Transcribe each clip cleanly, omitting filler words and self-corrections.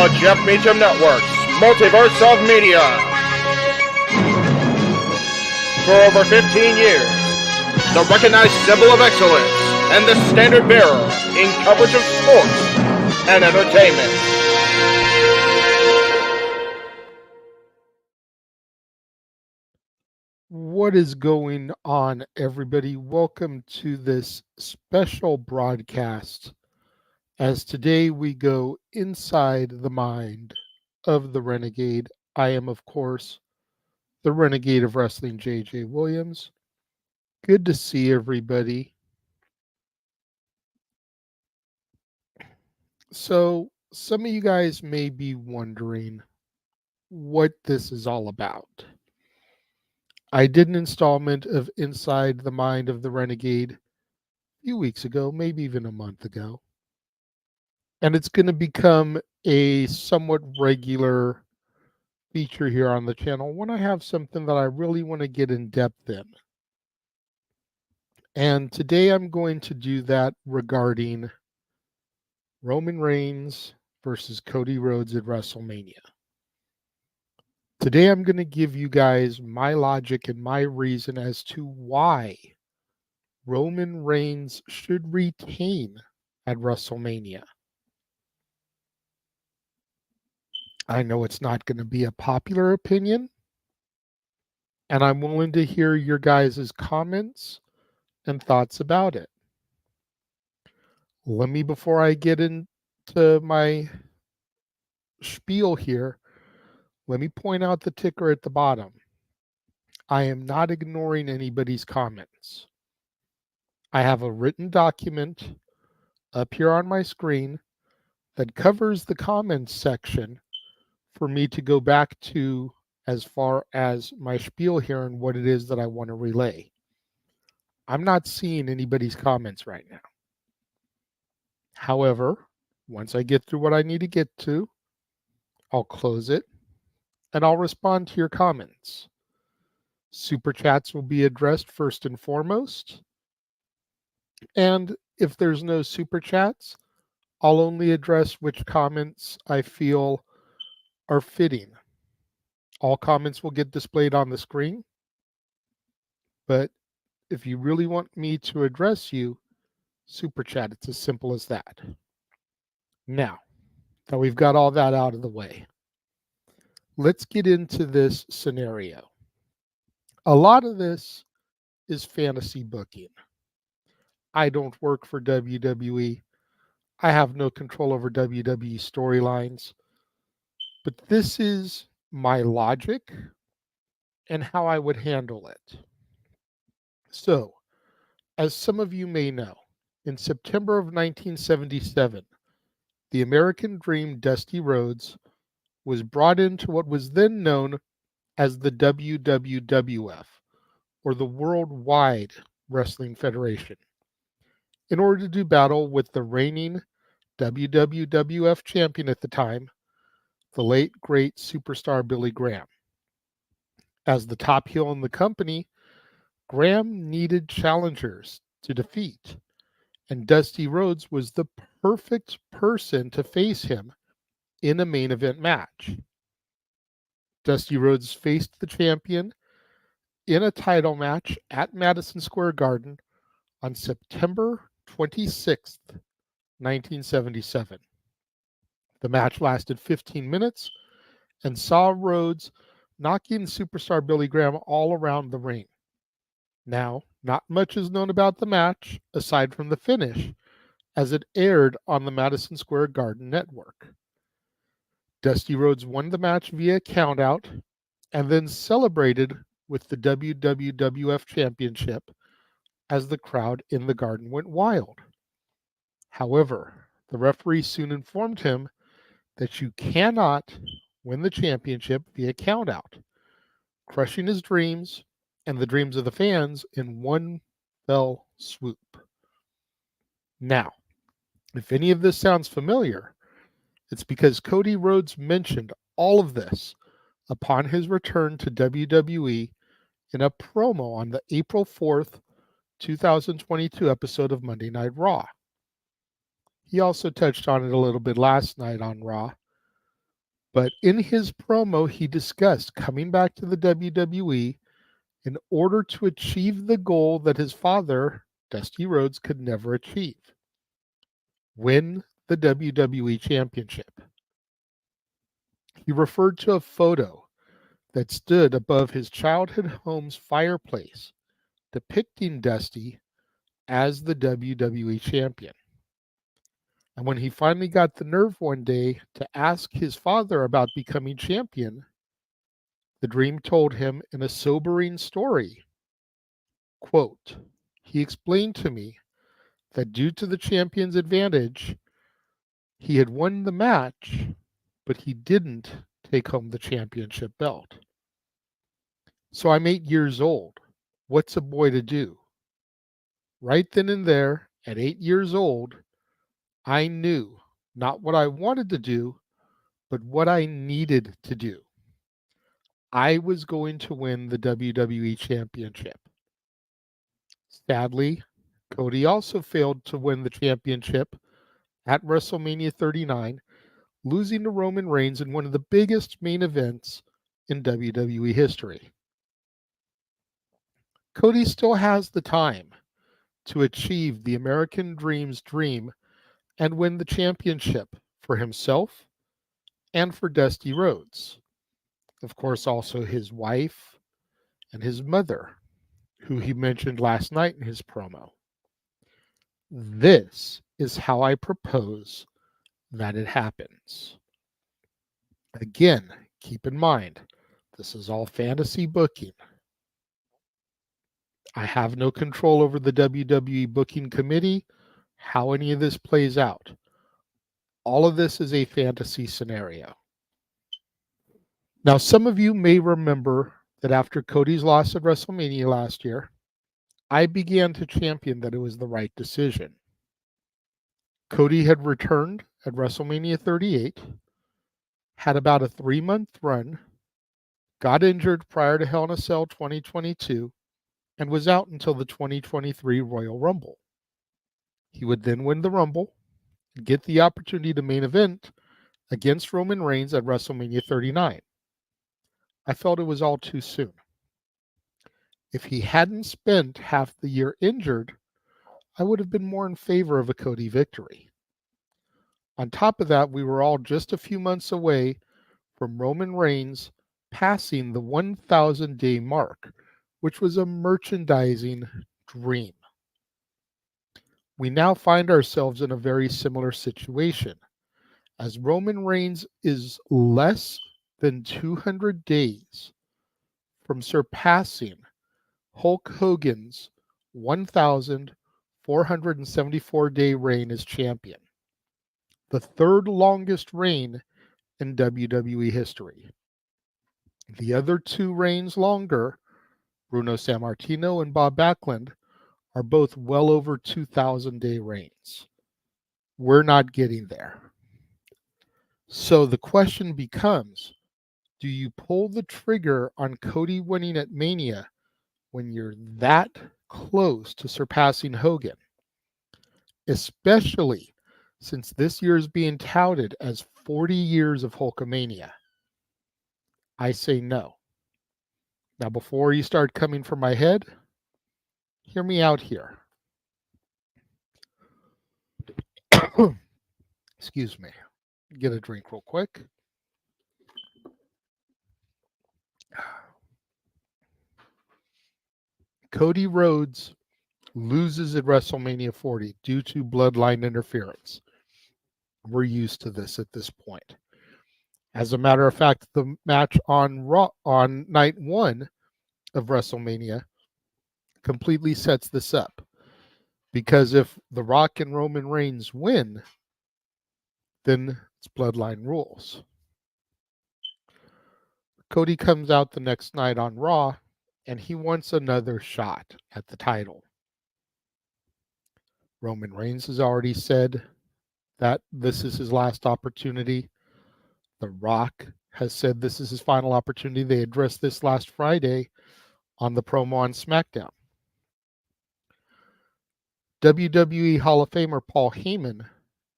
the Jeff Meacham Network's Multiverse of Media. For over 15 years, the recognized symbol of excellence and the standard bearer in coverage of sports and entertainment. What is going on, everybody? Welcome to this special broadcast, as today we go inside the mind of the Renegade. I am, of course, the Renegade of Wrestling, JJ Williams. Good to see everybody. So, some of you guys may be wondering what this is all about. I did an installment of Inside the Mind of the Renegade a few weeks ago, maybe even a month ago. And it's going to become a somewhat regular feature here on the channel when I have something that I really want to get in depth in. And today I'm going to do that regarding Roman Reigns versus Cody Rhodes at WrestleMania. Today I'm going to give you guys my logic and my reason as to why Roman Reigns should retain at WrestleMania. I know it's not going to be a popular opinion, and I'm willing to hear your guys' comments and thoughts about it. Before I get into my spiel here, let me point out the ticker at the bottom. I am not ignoring anybody's comments. I have a written document up here on my screen that covers the comments section for me to go back to as far as my spiel here and what it is that I want to relay. I'm not seeing anybody's comments right now. However, once I get through what I need to get to, I'll close it and I'll respond to your comments. Super chats will be addressed first and foremost. And if there's no super chats, I'll only address which comments I feel are fitting. All comments will get displayed on the screen, but if you really want me to address you, super chat. It's as simple as that. Now that we've got all that out of the way, let's get into this scenario. A lot of this is fantasy booking. I don't work for WWE. I have no control over WWE storylines. But this is my logic and how I would handle it. So, as some of you may know, in September of 1977, the American Dream Dusty Rhodes was brought into what was then known as the WWWF, or the Worldwide Wrestling Federation, in order to do battle with the reigning WWWF champion at the time, the late great superstar Billy Graham. As the top heel in the company, Graham needed challengers to defeat, and Dusty Rhodes was the perfect person to face him in a main event match. Dusty Rhodes faced the champion in a title match at Madison Square Garden on September 26th, 1977. The match lasted 15 minutes and saw Rhodes knocking superstar Billy Graham all around the ring. Now, not much is known about the match aside from the finish, as it aired on the Madison Square Garden network. Dusty Rhodes won the match via countout and then celebrated with the WWWF Championship as the crowd in the Garden went wild. However, the referee soon informed him that you cannot win the championship via countout, crushing his dreams and the dreams of the fans in one fell swoop. Now, if any of this sounds familiar, it's because Cody Rhodes mentioned all of this upon his return to WWE in a promo on the April 4th, 2022 episode of Monday Night Raw. He also touched on it a little bit last night on Raw, But in his promo, he discussed coming back to the WWE in order to achieve the goal that his father, Dusty Rhodes, could never achieve: win the WWE Championship. He referred to a photo that stood above his childhood home's fireplace depicting Dusty as the WWE Champion. And when he finally got the nerve one day to ask his father about becoming champion, the dream told him in a sobering story. Quote, he explained to me that due to the champion's advantage, he had won the match, but he didn't take home the championship belt. So I'm 8 years old. What's a boy to do? Right then and there, at 8 years old, I knew not what I wanted to do, but what I needed to do. I was going to win the WWE Championship. Sadly, Cody also failed to win the championship at WrestleMania 39, losing to Roman Reigns in one of the biggest main events in WWE history. Cody still has the time to achieve the American Dream's dream and win the championship for himself and for Dusty Rhodes. Of course, also his wife and his mother, who he mentioned last night in his promo. This is how I propose that it happens. Again, keep in mind, this is all fantasy booking. I have no control over the WWE booking committee, how any of this plays out. All of this is a fantasy scenario. Now, some of you may remember that after Cody's loss at WrestleMania last year, I began to champion that it was the right decision. Cody had returned at WrestleMania 38, had about a 3-month run, got injured prior to Hell in a Cell 2022, and was out until the 2023 Royal Rumble. He would then win the Rumble and get the opportunity to main event against Roman Reigns at WrestleMania 39. I felt it was all too soon. If he hadn't spent half the year injured, I would have been more in favor of a Cody victory. On top of that, we were all just a few months away from Roman Reigns passing the 1,000-day mark, which was a merchandising dream. We now find ourselves in a very similar situation, as Roman Reigns is less than 200 days from surpassing Hulk Hogan's 1,474-day reign as champion, the third longest reign in WWE history. The other two reigns longer, Bruno Sammartino and Bob Backlund, are both well over 2,000-day reigns. We're not getting there. So the question becomes, do you pull the trigger on Cody winning at Mania when you're that close to surpassing Hogan? Especially since this year is being touted as 40 years of Hulkamania. I say no. Now, before you start coming for my head, hear me out here. Excuse me. Get a drink real quick. Cody Rhodes loses at WrestleMania 40 due to bloodline interference. We're used to this at this point. As a matter of fact, the match on Raw on night 1 of WrestleMania completely sets this up. Because if The Rock and Roman Reigns win, then it's bloodline rules. Cody comes out the next night on Raw, and he wants another shot at the title. Roman Reigns has already said that this is his last opportunity. The Rock has said this is his final opportunity. They addressed this last Friday on the promo on SmackDown. WWE Hall of Famer Paul Heyman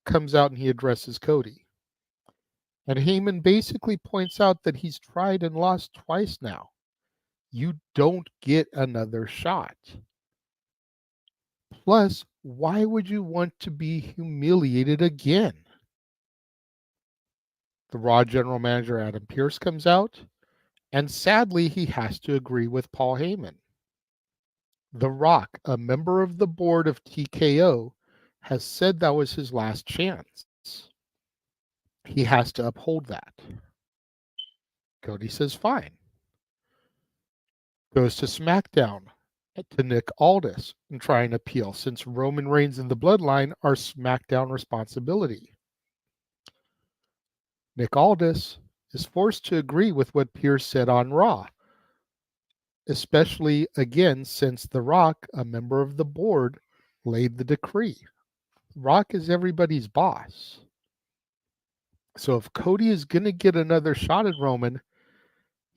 comes out and he addresses Cody. And Heyman basically points out that he's tried and lost twice now. You don't get another shot. Plus, why would you want to be humiliated again? The Raw general manager, Adam Pearce, comes out, and sadly, he has to agree with Paul Heyman. The Rock, a member of the board of TKO, has said that was his last chance. He has to uphold that. Cody says, fine. Goes to SmackDown to Nick Aldis and try and appeal, since Roman Reigns and the Bloodline are SmackDown responsibility. Nick Aldis is forced to agree with what Pearce said on Raw, especially again since The Rock, a member of the board, laid the decree. Rock is everybody's boss. So if Cody is going to get another shot at Roman,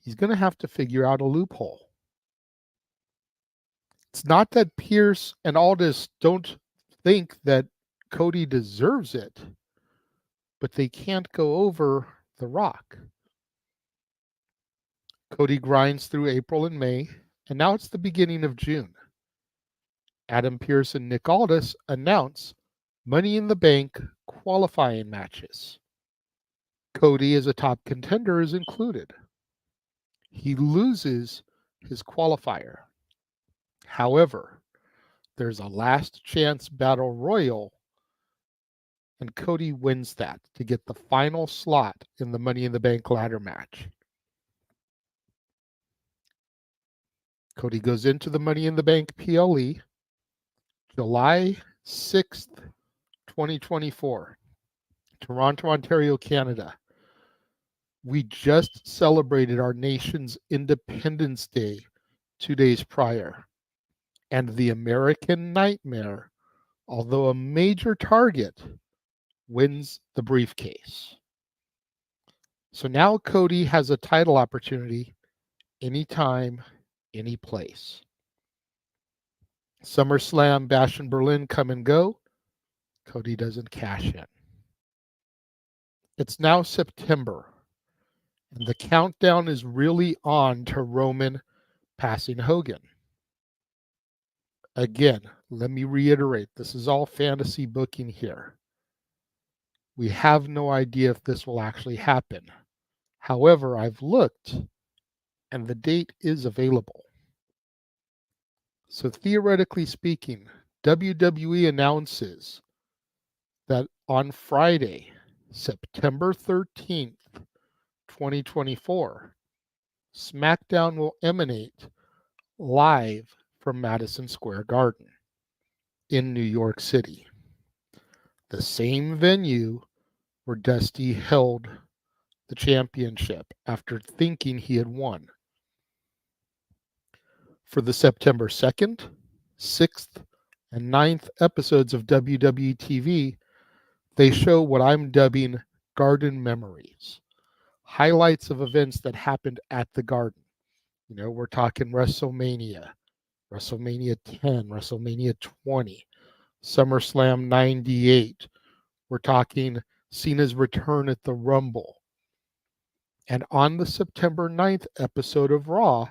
he's going to have to figure out a loophole. It's not that Pearce and Aldis don't think that Cody deserves it, but they can't go over The Rock. Cody grinds through April and May, and now it's the beginning of June. Adam Pearce and Nick Aldis announce Money in the Bank qualifying matches. Cody, as a top contender, is included. He loses his qualifier. However, there's a last chance battle royal, and Cody wins that to get the final slot in the Money in the Bank ladder match. Cody goes into the Money in the Bank PLE July 6th, 2024, Toronto, Ontario, Canada. We just celebrated our nation's Independence Day 2 days prior, and the American Nightmare, although a major target, wins the briefcase. So now Cody has a title opportunity anytime, any place. SummerSlam, Bash in Berlin come and go. Cody doesn't cash in. It's now September, and the countdown is really on to Roman passing Hogan. Again, let me reiterate, this is all fantasy booking here. We have no idea if this will actually happen. However, I've looked, and the date is available. So theoretically speaking, WWE announces that on Friday, September 13th, 2024, SmackDown will emanate live from Madison Square Garden in New York City, the same venue where Dusty held the championship after thinking he had won. For the September 2nd, 6th, and 9th episodes of WWE TV, they show what I'm dubbing Garden Memories, highlights of events that happened at the Garden. You know, we're talking WrestleMania, WrestleMania 10, WrestleMania 20, SummerSlam 98. We're talking Cena's return at the Rumble. And on the September 9th episode of Raw,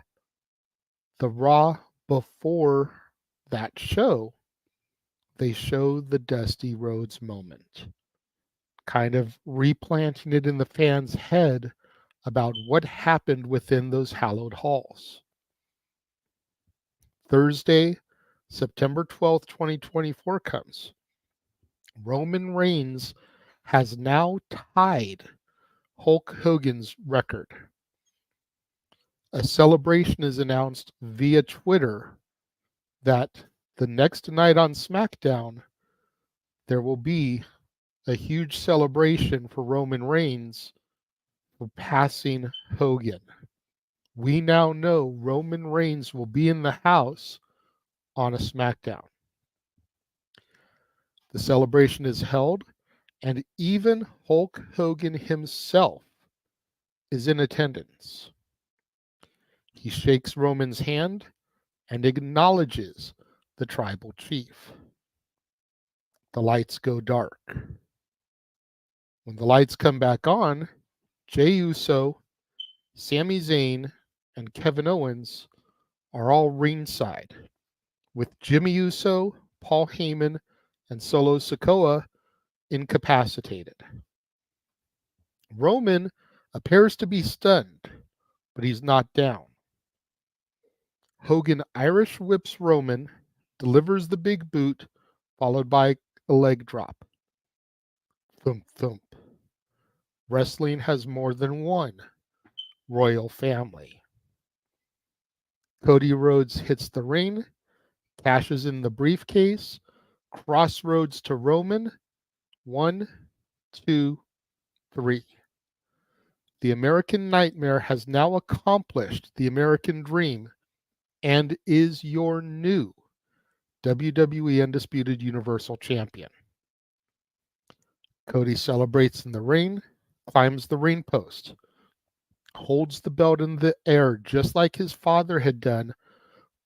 the Raw before that show, they show the Dusty Rhodes moment, kind of replanting it in the fans' head about what happened within those hallowed halls. Thursday, September 12th, 2024 comes. Roman Reigns has now tied Hulk Hogan's record. A celebration is announced via Twitter that the next night on SmackDown, there will be a huge celebration for Roman Reigns for passing Hogan. We now know Roman Reigns will be in the house on a SmackDown. The celebration is held, and even Hulk Hogan himself is in attendance. He shakes Roman's hand and acknowledges the tribal chief. The lights go dark. When the lights come back on, Jey Uso, Sami Zayn, and Kevin Owens are all ringside, with Jimmy Uso, Paul Heyman, and Solo Sikoa incapacitated. Roman appears to be stunned, but he's not down. Hogan Irish whips Roman, delivers the big boot, followed by a leg drop. Thump, thump. Wrestling has more than one royal family. Cody Rhodes hits the ring, cashes in the briefcase, crossroads to Roman. 1, 2, 3. The American Nightmare has now accomplished the American Dream and is your new WWE Undisputed Universal Champion. Cody celebrates in the ring, climbs the ring post, holds the belt in the air just like his father had done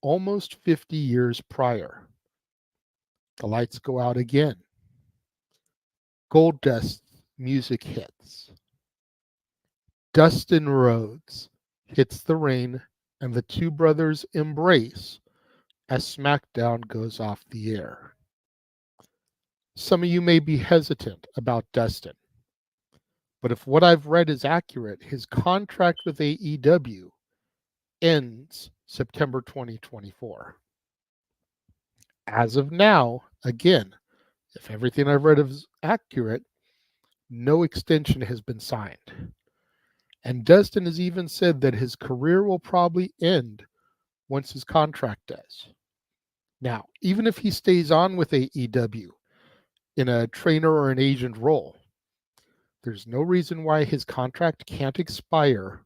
almost 50 years prior. The lights go out again. Goldust music hits. Dustin Rhodes hits the ring, and the two brothers embrace as SmackDown goes off the air. Some of you may be hesitant about Dustin, but if what I've read is accurate, his contract with AEW ends September 2024. As of now, again, if everything I've read is accurate, no extension has been signed. And Dustin has even said that his career will probably end once his contract does. Now, even if he stays on with AEW in a trainer or an agent role, there's no reason why his contract can't expire.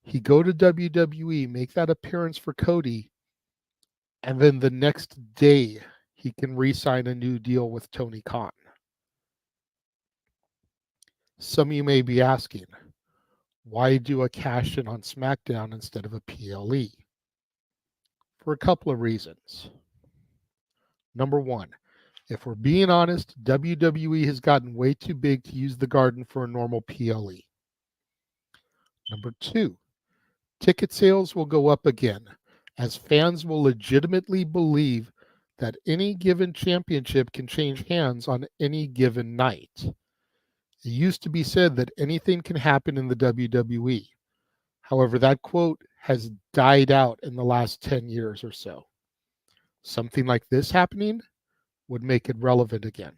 He go to WWE, make that appearance for Cody, and then the next day he can re-sign a new deal with Tony Khan. Some of you may be asking, why do a cash-in on SmackDown instead of a PLE? For a couple of reasons. Number one, if we're being honest, WWE has gotten way too big to use the Garden for a normal PLE. Number two, ticket sales will go up again as fans will legitimately believe that any given championship can change hands on any given night. It used to be said that anything can happen in the WWE. However, that quote has died out in the last 10 years or so. Something like this happening would make it relevant again.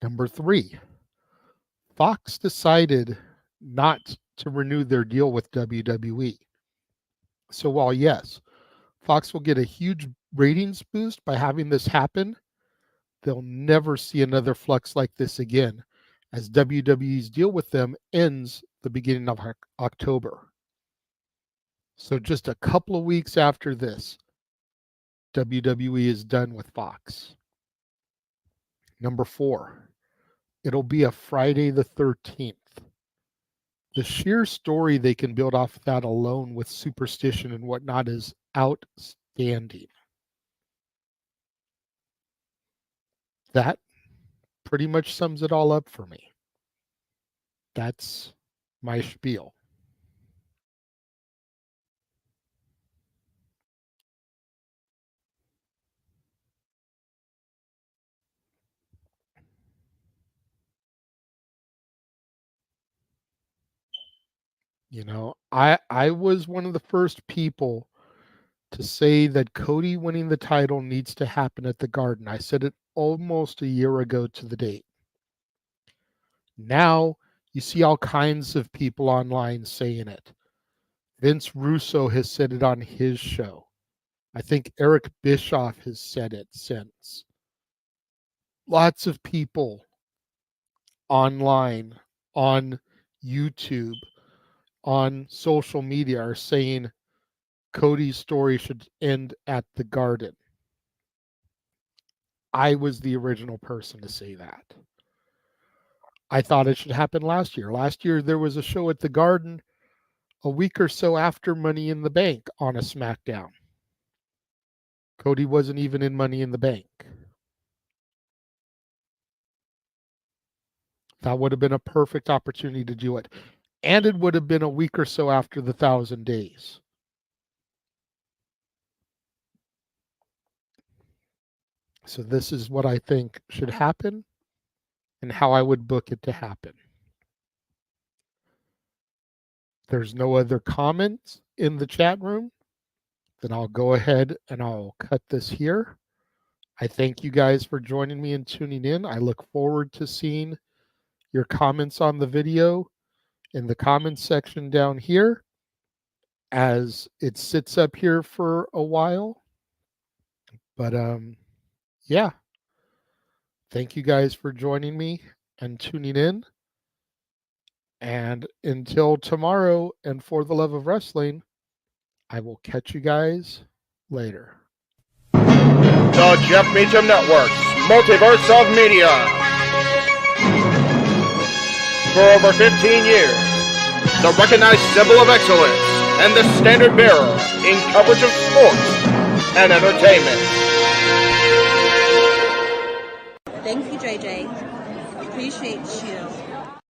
Number three, Fox decided not to renew their deal with WWE. So while yes, Fox will get a huge ratings boost by having this happen, they'll never see another flux like this again, as WWE's deal with them ends the beginning of October. So just a couple of weeks after this, WWE is done with Fox. Number four, it'll be a Friday the 13th. The sheer story they can build off that alone with superstition and whatnot is outstanding. That pretty much sums it all up for me. That's my spiel. You know, I was one of the first people to say that Cody winning the title needs to happen at the Garden. I said it almost a year ago to the date. Now you see all kinds of people online saying it. Vince Russo has said it on his show. I think Eric Bischoff has said it since. Lots of people online, on YouTube, on social media are saying Cody's story should end at the Garden. I was the original person to say that. I thought it should happen last year. Last year, there was a show at the Garden a week or so after Money in the Bank on a SmackDown. Cody wasn't even in Money in the Bank. That would have been a perfect opportunity to do it. And it would have been a week or so after the 1,000 days. So this is what I think should happen and how I would book it to happen. There's no other comments in the chat room, then I'll go ahead and I'll cut this here. I thank you guys for joining me and tuning in. I look forward to seeing your comments on the video in the comments section down here as it sits up here for a while. But yeah, thank you guys for joining me and tuning in. And until tomorrow, and for the love of wrestling, I will catch you guys later. The Jeff Meacham Network's Multiverse of Media. For over 15 years, the recognized symbol of excellence and the standard bearer in coverage of sports and entertainment. Thank you, JJ. Appreciate you.